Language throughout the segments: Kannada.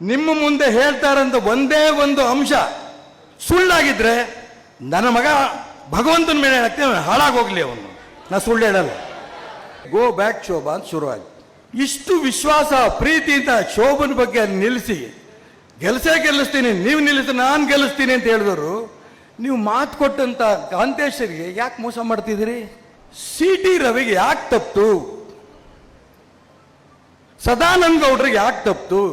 ನಿಮ್ಮ ಮುಂದೆ ಹೇಳ್ತಾರಂತ ಒಂದೇ ಒಂದು ಅಂಶ ಸುಳ್ಳಾಗಿದ್ರೆ ನನ್ನ ಮಗ ಭಗವಂತನ ಮೇಲೆ ಹಾಕ್ತೇವೆ, ಹಾಳಾಗೋಗ್ಲಿ ಅವನು. ನಾ ಸುಳ್ಳು ಹೇಳಲ್ಲ. ಗೋ ಬ್ಯಾಕ್ ಶೋಭಾ ಅಂತ ಶುರುವಾಯ್ತು. ಇಷ್ಟು ವಿಶ್ವಾಸ ಪ್ರೀತಿಯಿಂದ ಶೋಭನ ಬಗ್ಗೆ ಅಲ್ಲಿ ನಿಲ್ಲಿಸಿ ಗೆಲ್ಲಿಸ್ತೀನಿ, ನೀವು ನಿಲ್ಲಿಸಿ ನಾನು ಗೆಲ್ಲಿಸ್ತೀನಿ ಅಂತ ಹೇಳಿದವರು, ನೀವು ಮಾತು ಕೊಟ್ಟಂತ ಕಾಂತೇಶ್ವರಿಗೆ ಯಾಕೆ ಮೋಸ ಮಾಡ್ತಿದ್ದೀರಿ? CT ರವಿಗೆ ಯಾಕೆ ತಪ್ಪಿತು? ಸದಾನಂದ ಗೌಡ್ರಿಗೆ ಯಾಕೆ ತಪ್ಪಿತು?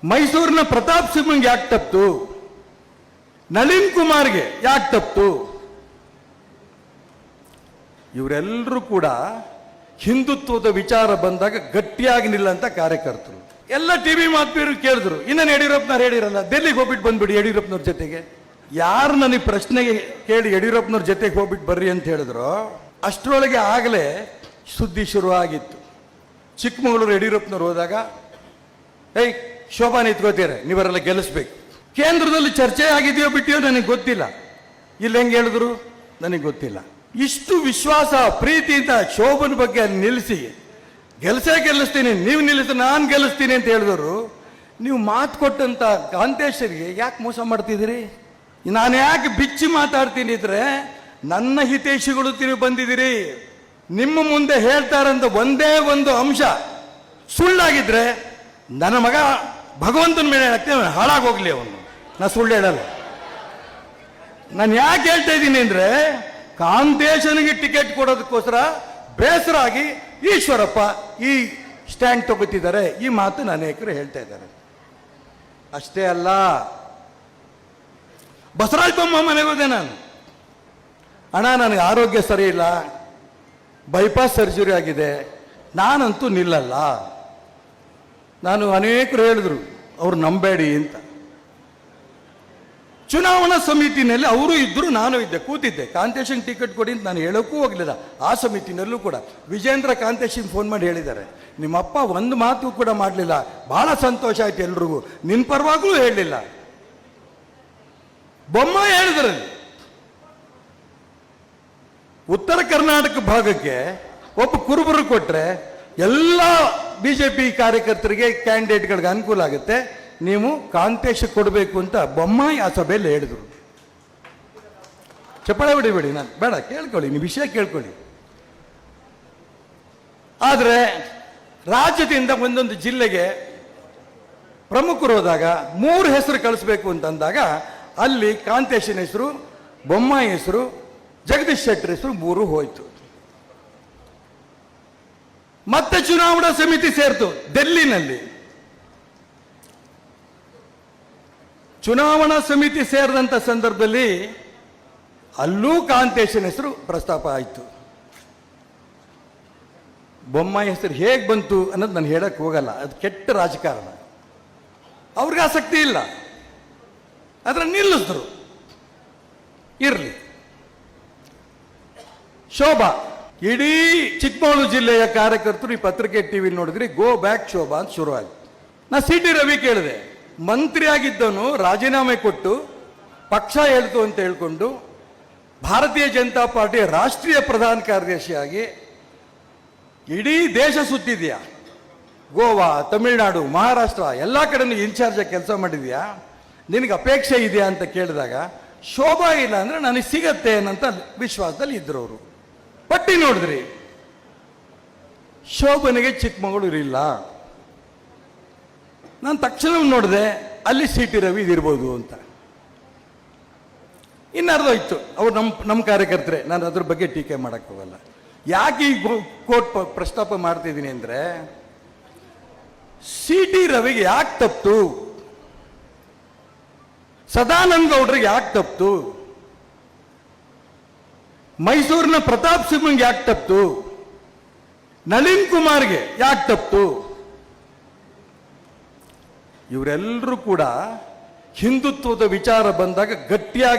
ಮೈಸೂರಿನ ಪ್ರತಾಪ್ ಸಿಂಹಂಗೆ ಯಾಕೆ ತಪ್ಪಿತು? ನಳಿನ್ ಕುಮಾರ್ಗೆ ಯಾಕೆ ತಪ್ಪಿತು? ಇವರೆಲ್ಲರೂ ಕೂಡ ಹಿಂದುತ್ವದ ವಿಚಾರ ಬಂದಾಗ ಗಟ್ಟಿಯಾಗಿ ನಿಲ್ಲಂತ ಕಾರ್ಯಕರ್ತರು. ಎಲ್ಲ ಟಿವಿ ಮಾತು ಕೇಳಿದ್ರು, ಇನ್ನೇನು ಯಡಿಯೂರಪ್ಪನವ್ರು ಹೇಳಿರಲ್ಲ, ಡೆಲ್ಲಿಗೆ ಹೋಗ್ಬಿಟ್ಟು ಬಂದ್ಬಿಡಿ ಯಡಿಯೂರಪ್ಪನವ್ರ ಜೊತೆಗೆ. ಯಾರು ನನಗೆ ಪ್ರಶ್ನೆಗೆ ಕೇಳಿ ಯಡಿಯೂರಪ್ಪನವ್ರ ಜೊತೆಗೆ ಹೋಗ್ಬಿಟ್ಟು ಬರ್ರಿ ಅಂತ ಹೇಳಿದ್ರು, ಅಷ್ಟರೊಳಗೆ ಆಗಲೇ ಸುದ್ದಿ ಶುರುವಾಗಿತ್ತು. ಚಿಕ್ಕಮಗಳೂರು ಯಡಿಯೂರಪ್ಪನವ್ರು ಹೋದಾಗ, ಏಯ್ ಶೋಭಾ ನಿಂತ್ಕೋತೀರ, ನೀವರೆಲ್ಲ ಗೆಲ್ಲಿಸ್ಬೇಕು. ಕೇಂದ್ರದಲ್ಲಿ ಚರ್ಚೆ ಆಗಿದೆಯೋ ಬಿಟ್ಟಿಯೋ ನನಗೆ ಗೊತ್ತಿಲ್ಲ, ಇಲ್ಲಿ ಹೆಂಗೆ ಹೇಳಿದ್ರು ನನಗೆ ಗೊತ್ತಿಲ್ಲ. ಇಷ್ಟು ವಿಶ್ವಾಸ ಪ್ರೀತಿಯಿಂದ ಶೋಭನ ಬಗ್ಗೆ ಅಲ್ಲಿ ನಿಲ್ಲಿಸಿ ಗೆಲ್ಲಿಸ್ತೀನಿ, ನೀವು ನಿಲ್ಲಿಸಿ ನಾನು ಗೆಲ್ಲಿಸ್ತೀನಿ ಅಂತ ಹೇಳಿದವರು, ನೀವು ಮಾತು ಕೊಟ್ಟಂತ ಕಾಂತೇಶ್ವರಿಗೆ ಯಾಕೆ ಮೋಸ ಮಾಡ್ತಿದ್ದೀರಿ? ನಾನು ಯಾಕೆ ಬಿಚ್ಚಿ ಮಾತಾಡ್ತೀನಿ ಇದ್ರೆ, ನನ್ನ ಹಿತೈಷಿಗಳು ತಿರುಗಿ ಬಂದಿದ್ದೀರಿ. ನಿಮ್ಮ ಮುಂದೆ ಹೇಳ್ತಾರಂತ ಒಂದೇ ಒಂದು ಅಂಶ ಸುಳ್ಳಾಗಿದ್ರೆ ನನ್ನ ಮಗ ಭಗವಂತನ ಮೇಲೆ ಹಾಕ್ತೇವೆ, ಹಾಳಾಗೋಗ್ಲಿ ಅವನು. ನಾ ಸುಳ್ಳು ಹೇಳಲ್ಲ. ನಾನು ಯಾಕೆ ಹೇಳ್ತಾ ಇದ್ದೀನಿ ಅಂದ್ರೆ, ಕಾಂತೇಶನಿಗೆ ಟಿಕೆಟ್ ಕೊಡೋದಕ್ಕೋಸ್ಕರ ಬೇಸರ ಆಗಿ ಈಶ್ವರಪ್ಪ ಈ ಸ್ಟ್ಯಾಂಡ್ ತಗೋತಿದ್ದಾರೆ. ಈ ಮಾತು ಅನೇಕರು ಹೇಳ್ತಾ ಇದ್ದಾರೆ. ಅಷ್ಟೇ ಅಲ್ಲ, ಬಸವರಾಜ ಬೊಮ್ಮಾಯಿ ಮನೆಗೆ ಹೋದೆ ನಾನು. ಅಣ್ಣ ನನಗೆ ಆರೋಗ್ಯ ಸರಿ ಇಲ್ಲ, ಬೈಪಾಸ್ ಸರ್ಜರಿ ಆಗಿದೆ, ನಾನಂತೂ ನಿಲ್ಲಲ್ಲ. ನಾನು ಅನೇಕರು ಹೇಳಿದ್ರು, ಅವ್ರು ನಂಬೇಡಿ ಅಂತ. ಚುನಾವಣಾ ಸಮಿತಿನಲ್ಲಿ ಅವರು ಇದ್ದರು, ನಾನು ಇದ್ದೆ, ಕೂತಿದ್ದೆ. ಕಾಂತೇಶನ್ ಟಿಕೆಟ್ ಕೊಡಿ ಅಂತ ನಾನು ಹೇಳೋಕ್ಕೂ ಹೋಗಲಿಲ್ಲ. ಆ ಸಮಿತಿನಲ್ಲೂ ಕೂಡ ವಿಜೇಂದ್ರ ಕಾಂತೇಶನ್ ಫೋನ್ ಮಾಡಿ ಹೇಳಿದ್ದಾರೆ, ನಿಮ್ಮಪ್ಪ ಒಂದು ಮಾತು ಕೂಡ ಮಾಡಲಿಲ್ಲ, ಬಹಳ ಸಂತೋಷ ಆಯ್ತು ಎಲ್ರಿಗೂ, ನಿನ್ನ ಪರವಾಗ್ಲೂ ಹೇಳಲಿಲ್ಲ. ಬೊಮ್ಮಾಯಿ ಹೇಳಿದ್ರಲ್ಲಿ ಉತ್ತರ ಕರ್ನಾಟಕ ಭಾಗಕ್ಕೆ ಒಬ್ಬ ಕುರುಬರು ಕೊಟ್ಟರೆ ಎಲ್ಲ ಬಿಜೆಪಿ ಕಾರ್ಯಕರ್ತರಿಗೆ ಕ್ಯಾಂಡಿಡೇಟ್ಗಳಿಗೆ ಅನುಕೂಲ ಆಗುತ್ತೆ, ನೀವು ಕಾಂತೇಶ ಕೊಡಬೇಕು ಅಂತ ಬೊಮ್ಮಾಯಿ ಆ ಸಭೆಯಲ್ಲಿ ಹೇಳಿದರು. ಚಪ್ಪಾಳೆ ಹೊಡಿಬೇಡಿ, ನಾನು ಬೇಡ, ಕೇಳ್ಕೊಳ್ಳಿ, ನೀವು ವಿಷಯ ಕೇಳ್ಕೊಳ್ಳಿ. ಆದರೆ ರಾಜ್ಯದಿಂದ ಒಂದೊಂದು ಜಿಲ್ಲೆಗೆ ಪ್ರಮುಖರು ಹೋದಾಗ 3 ಹೆಸರು ಕಳಿಸ್ಬೇಕು ಅಂತಂದಾಗ ಅಲ್ಲಿ ಕಾಂತೇಶನ ಹೆಸರು, ಬೊಮ್ಮಾಯಿ ಹೆಸರು, ಜಗದೀಶ್ ಶೆಟ್ಟರ್ ಹೆಸರು 3 ಹೋಯ್ತು. ಮತ್ತೆ ಚುನಾವಣಾ ಸಮಿತಿ ಸೇರ್ತು ಡೆಲ್ಲಿನಲ್ಲಿ. ಚುನಾವಣಾ ಸಮಿತಿ ಸೇರಿದಂಥ ಸಂದರ್ಭದಲ್ಲಿ ಅಲ್ಲೂ ಕಾಂತೇಶನ ಹೆಸರು ಪ್ರಸ್ತಾಪ ಆಯಿತು. ಬೊಮ್ಮಾಯಿ ಹೆಸರು ಹೇಗೆ ಬಂತು ಅನ್ನೋದು ನಾನು ಹೇಳಕ್ಕೆ ಹೋಗಲ್ಲ, ಅದು ಕೆಟ್ಟ ರಾಜಕಾರಣ, ಅವ್ರಿಗೆ ಆಸಕ್ತಿ ಇಲ್ಲ, ಅದರ ನಿಲ್ಲಿಸಿದ್ರು. ಇರಲಿ. ಶೋಭಾ, ಇಡೀ ಚಿಕ್ಕಮಗಳೂರು ಜಿಲ್ಲೆಯ ಕಾರ್ಯಕರ್ತರು ಈ ಪತ್ರಿಕೆ ಟಿವಿ ನೋಡಿದ್ರಿ, ಗೋ ಬ್ಯಾಕ್ ಶೋಭಾ ಅಂತ ಶುರುವಾಯಿತು. ನಾ CT ರವಿ ಕೇಳಿದೆ, ಮಂತ್ರಿ ಆಗಿದ್ದವನು ರಾಜೀನಾಮೆ ಕೊಟ್ಟು ಪಕ್ಷ ಹೇಳ್ತು ಅಂತ ಹೇಳ್ಕೊಂಡು ಭಾರತೀಯ ಜನತಾ ಪಾರ್ಟಿಯ ರಾಷ್ಟ್ರೀಯ ಪ್ರಧಾನ ಕಾರ್ಯದರ್ಶಿಯಾಗಿ ಇಡೀ ದೇಶ ಸುತ್ತಿದ್ಯಾ, ಗೋವಾ, ತಮಿಳುನಾಡು, ಮಹಾರಾಷ್ಟ್ರ ಎಲ್ಲ ಕಡೆನೂ ಇನ್ಚಾರ್ಜ್ ಕೆಲಸ ಮಾಡಿದ್ಯಾ, ನಿನಗೆ ಅಪೇಕ್ಷೆ ಇದೆಯಾ ಅಂತ ಕೇಳಿದಾಗ, ಶೋಭಾ ಇಲ್ಲ ಅಂದ್ರೆ ನನಗೆ ಸಿಗತ್ತೆ ಅನ್ನಂತ ವಿಶ್ವಾಸದಲ್ಲಿ ಇದ್ರು ಅವರು. ಪಟ್ಟಿ ನೋಡಿದ್ರಿ, ಶೋಭನಿಗೆ ಚಿಕ್ಕಮಗಳೂರು ಇಲ್ಲ. ನಾನು ತಕ್ಷಣ ನೋಡಿದೆ, ಅಲ್ಲಿ CT ರವಿ ಇದಿರ್ಬೋದು ಅಂತ. ಇನ್ನರ್ಧೋಯ್ತು, ಅವ್ರು ನಮ್ಮ ಕಾರ್ಯಕರ್ತರೆ, ನಾನು ಅದ್ರ ಬಗ್ಗೆ ಟೀಕೆ ಮಾಡಕ್ಕೆ ಹೋಗಲ್ಲ. ಯಾಕೆ ಈ ಕೋರ್ಟ್ ಪ್ರಸ್ತಾಪ ಮಾಡ್ತಿದ್ದೀನಿ ಅಂದರೆ, CT ರವಿಗೆ ಯಾಕೆ ತಪ್ಪಿತು? ಸದಾನಂದ ಗೌಡ್ರಿಗೆ ಯಾಕೆ ತಪ್ಪಿತು? ಮೈಸೂರಿನ ಪ್ರತಾಪ್ ಸಿಂಹಂಗೆ ಯಾಕೆ ತಪ್ಪಿತು? ನಳಿನ್ ಕುಮಾರ್ಗೆ ಯಾಕೆ ತಪ್ಪಿತು? ಇವರೆಲ್ಲರೂ ಕೂಡ ಹಿಂದುತ್ವದ ವಿಚಾರ ಬಂದಾಗ ಗಟ್ಟಿಯಾಗಿ